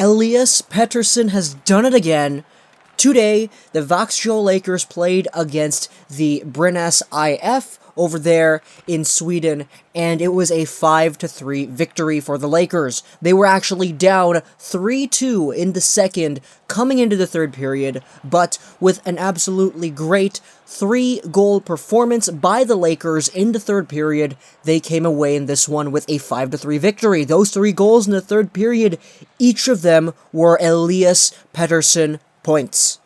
Elias Pettersson has done it again. Today, the Växjö Lakers played against the Brynäs IF over there in Sweden, and it was a 5-3 victory for the Lakers. They were actually down 3-2 in the second, coming into the third period, but with an absolutely great 3-goal performance by the Lakers in the third period, they came away in this one with a 5-3 victory. Those 3 goals in the third period, each of them were Elias Pettersson points.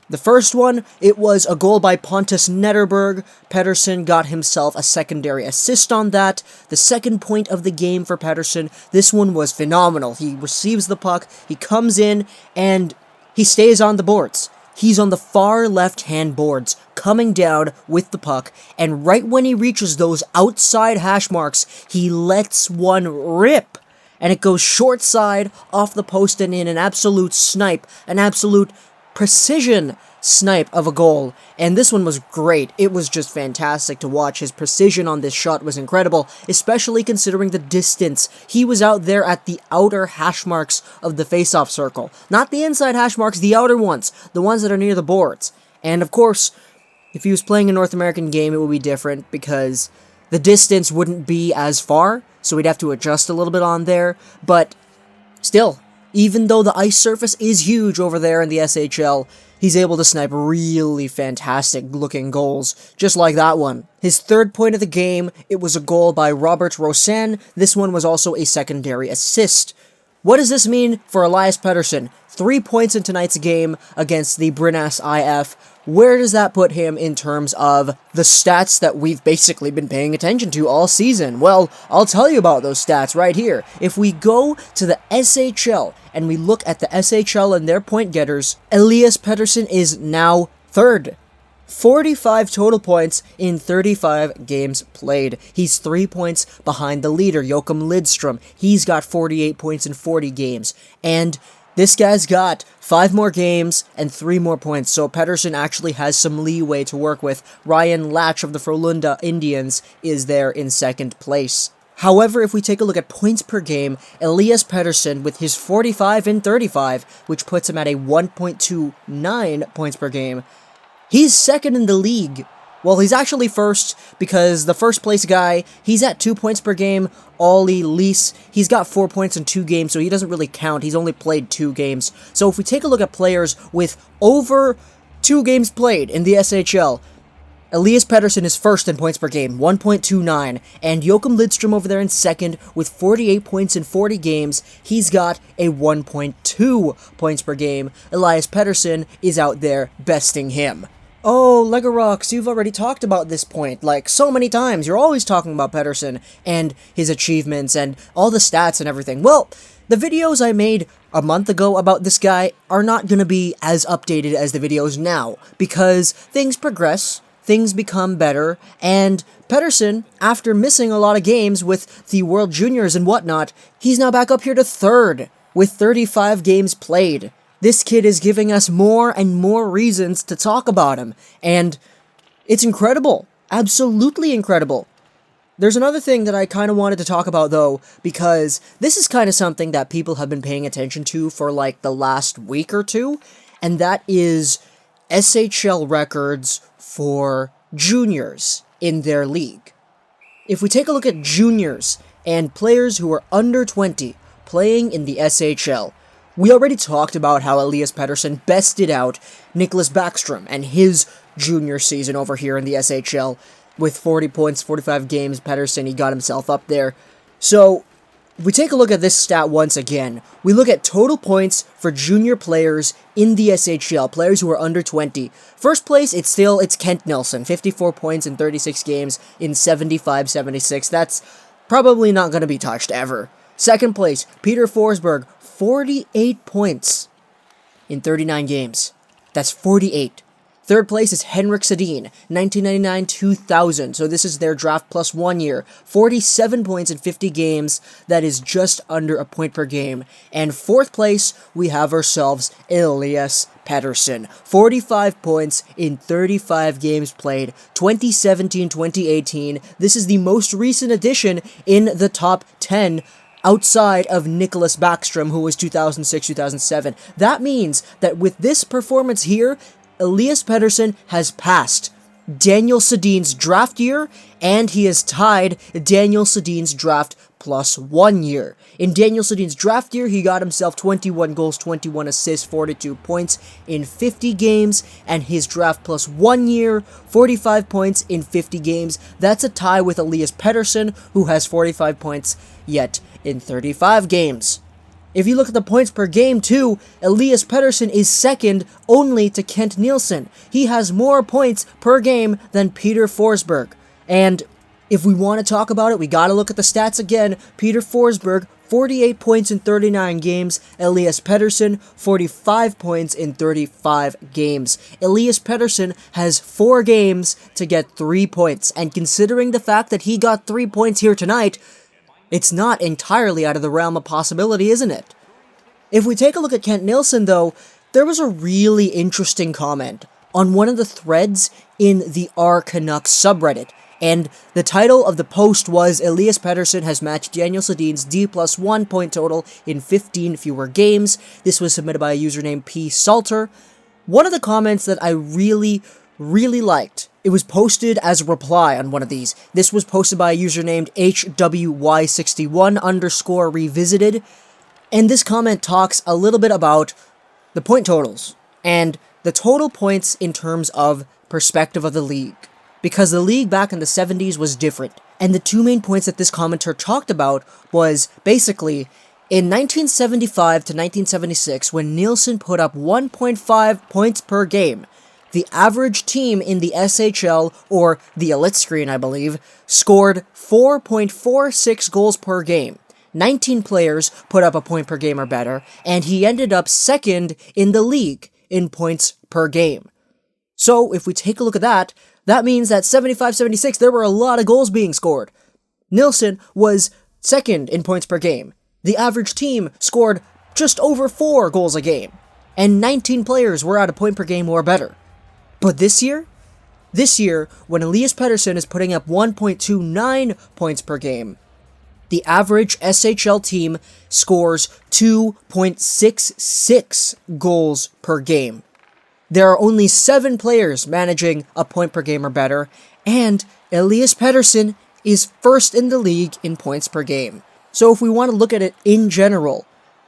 The first one, it was a goal by Pontus Netterberg. Pettersson got himself a secondary assist on that. The second point of the game for Pettersson, this one was phenomenal. He receives the puck, he comes in, and he stays on the boards. He's on the far left-hand boards, coming down with the puck, and right when he reaches those outside hash marks, he lets one rip. And it goes short side, off the post and in, an absolute snipe, an absolute precision snipe of a goal, and this one was great. It was just fantastic to watch. His precision on this shot was incredible, especially considering the distance. He was out there at the outer hash marks of the face-off circle. Not the inside hash marks, the outer ones, the ones that are near the boards. And of course, if he was playing a North American game, it would be different because the distance wouldn't be as far, so we'd have to adjust a little bit on there, but still, even though the ice surface is huge over there in the SHL, he's able to snipe really fantastic-looking goals, just like that one. His third point of the game, it was a goal by Robert Rosen. This one was also a secondary assist. What does this mean for Elias Pettersson? 3 points in tonight's game against the Brynäs IF. Where does that put him in terms of the stats that we've basically been paying attention to all season? Well, I'll tell you about those stats right here. If we go to the SHL and we look at the SHL and their point getters, Elias Pettersson is now third. 45 total points in 35 games played. He's 3 points behind the leader, Joachim Lidström. He's got 48 points in 40 games. And this guy's got 5 more games and 3 more points, so Pettersson actually has some leeway to work with. Ryan Latch of the Frölunda Indians is there in second place. However, if we take a look at points per game, Elias Pettersson, with his 45 in 35, which puts him at a 1.29 points per game, he's second in the league. Well, he's actually first, because the first place guy, he's at 2 points per game. Ollie Lees, he's got 4 points in 2 games, so he doesn't really count. He's only played 2 games. So if we take a look at players with over 2 games played in the SHL, Elias Pettersson is first in points per game, 1.29, and Joachim Lidström over there in second with 48 points in 40 games. He's got a 1.2 points per game. Elias Pettersson is out there besting him. Oh, Legorox, you've already talked about this point, like, so many times. You're always talking about Pettersson and his achievements and all the stats and everything. Well, the videos I made a month ago about this guy are not going to be as updated as the videos now, because things progress, things become better, and Pettersson, after missing a lot of games with the World Juniors and whatnot, he's now back up here to third, with 35 games played. This kid is giving us more and more reasons to talk about him, and it's incredible. Absolutely incredible. There's another thing that I kind of wanted to talk about, though, because this is kind of something that people have been paying attention to for, like, the last week or two, and that is SHL records for juniors in their league. If we take a look at juniors and players who are under 20 playing in the SHL, we already talked about how Elias Pettersson bested out Nicklas Backstrom and his junior season over here in the SHL. With 40 points, 45 games, Pettersson, he got himself up there. So, if we take a look at this stat once again, we look at total points for junior players in the SHL, players who are under 20. First place, it's Kent Nilsson, 54 points in 36 games in 75-76. That's probably not going to be touched ever. Second place, Peter Forsberg, 48 points in 39 games. That's 48. Third place is Henrik Sedin, 1999-2000, so this is their draft plus 1 year. 47 points in 50 games, that is just under a point per game. And fourth place, we have ourselves Elias Pettersson, 45 points in 35 games played, 2017-2018. This is the most recent addition in the top 10 outside of Nicholas Backstrom, who was 2006-2007. That means that with this performance here, Elias Pettersson has passed Daniel Sedin's draft year, and he has tied Daniel Sedin's draft plus 1 year. In Daniel Sedin's draft year, he got himself 21 goals, 21 assists, 42 points in 50 games, and his draft plus 1 year, 45 points in 50 games. That's a tie with Elias Pettersson, who has 45 points yet in 35 games. If you look at the points per game too, Elias Pettersson is second only to Kent Nilsson. He has more points per game than Peter Forsberg. And if we want to talk about it, we gotta look at the stats again. Peter Forsberg, 48 points in 39 games. Elias Pettersson, 45 points in 35 games. Elias Pettersson has 4 games to get 3 points. And considering the fact that he got 3 points here tonight, it's not entirely out of the realm of possibility, isn't it? If we take a look at Kent Nilsson, though, there was a really interesting comment on one of the threads in the R Canucks subreddit, and the title of the post was, Elias Pettersson has matched Daniel Sedin's D+1 point total in 15 fewer games. This was submitted by a user named P. Salter. One of the comments that I really liked, it was posted as a reply on one of these. This was posted by a user named HWY61_revisited. And this comment talks a little bit about the point totals and the total points in terms of perspective of the league. Because the league back in the 70s was different. And the 2 main points that this commenter talked about was basically in 1975 to 1976, when Nilsson put up 1.5 points per game, the average team in the SHL, or the Elite Screen, I believe, scored 4.46 goals per game. 19 players put up a point per game or better, and he ended up second in the league in points per game. So, if we take a look at that, that means that 75-76, there were a lot of goals being scored. Nilsson was second in points per game. The average team scored just over 4 goals a game, and 19 players were at a point per game or better. But this year, when Elias Pettersson is putting up 1.29 points per game, the average SHL team scores 2.66 goals per game. There are only 7 players managing a point per game or better, and Elias Pettersson is first in the league in points per game. So if we want to look at it in general,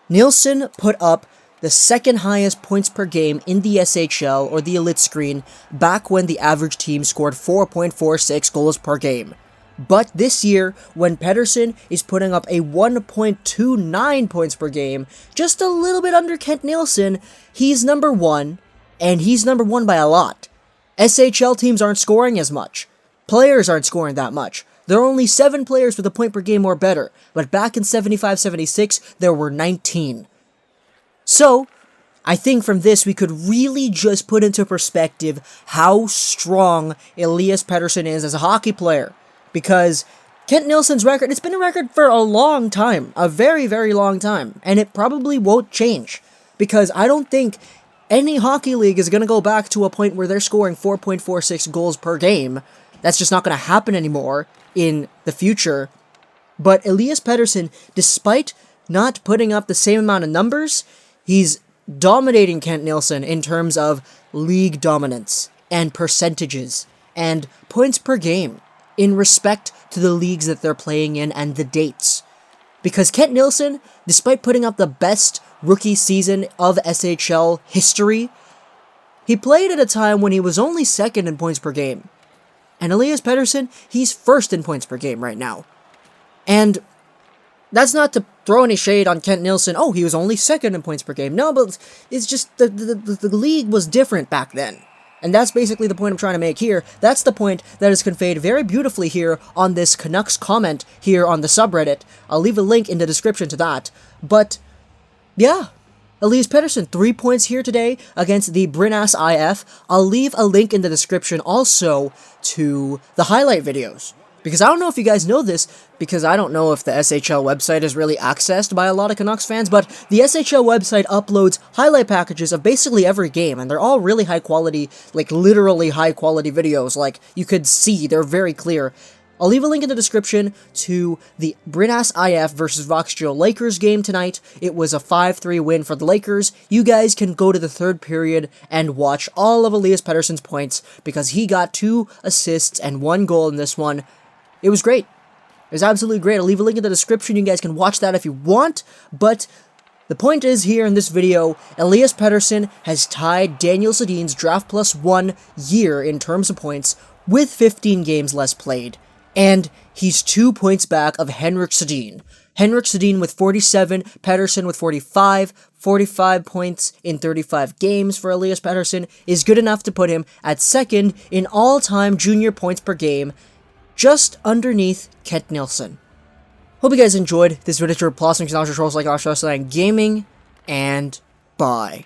Nilsson put up the second highest points per game in the SHL, or the Elite Screen, back when the average team scored 4.46 goals per game. But this year, when Pettersson is putting up a 1.29 points per game, just a little bit under Kent Nilsson, he's number 1, and he's number 1 by a lot. SHL teams aren't scoring as much. Players aren't scoring that much. There are only 7 players with a point per game or better, but back in 75-76, there were 19. So, I think from this we could really just put into perspective how strong Elias Pettersson is as a hockey player. Because Kent Nilsson's record, it's been a record for a long time, a very, very long time, and it probably won't change. Because I don't think any hockey league is going to go back to a point where they're scoring 4.46 goals per game. That's just not going to happen anymore in the future. But Elias Pettersson, despite not putting up the same amount of numbers, he's dominating Kent Nilsson in terms of league dominance and percentages and points per game in respect to the leagues that they're playing in and the dates. Because Kent Nilsson, despite putting up the best rookie season of SHL history, he played at a time when he was only second in points per game. And Elias Pettersson, he's first in points per game right now. And that's not to throw any shade on Kent Nilsson. Oh, he was only second in points per game. No, but it's just the league was different back then. And that's basically the point I'm trying to make here. That's the point that is conveyed very beautifully here on this Canucks comment here on the subreddit. I'll leave a link in the description to that. But, yeah, Elias Pettersson, 3 points here today against the Brynäs IF. I'll leave a link in the description also to the highlight videos. Because I don't know if you guys know this, because I don't know if the SHL website is really accessed by a lot of Canucks fans, but the SHL website uploads highlight packages of basically every game, and they're all really high quality, like literally high quality videos, like you could see, they're very clear. I'll leave a link in the description to the Brynäs IF versus Växjö Lakers game tonight. It was a 5-3 win for the Lakers. You guys can go to the third period and watch all of Elias Pettersson's points because he got 2 assists and 1 goal in this one. It was great. It was absolutely great. I'll leave a link in the description. You guys can watch that if you want, but the point is here in this video, Elias Pettersson has tied Daniel Sedin's draft plus 1 year in terms of points with 15 games less played. And he's 2 points back of Henrik Sedin. Henrik Sedin with 47, Pettersson with 45. 45 points in 35 games for Elias Pettersson is good enough to put him at second in all-time junior points per game, just underneath Kent Nilsson. Hope you guys enjoyed this video. Plus, make sure to like, gaming, and bye.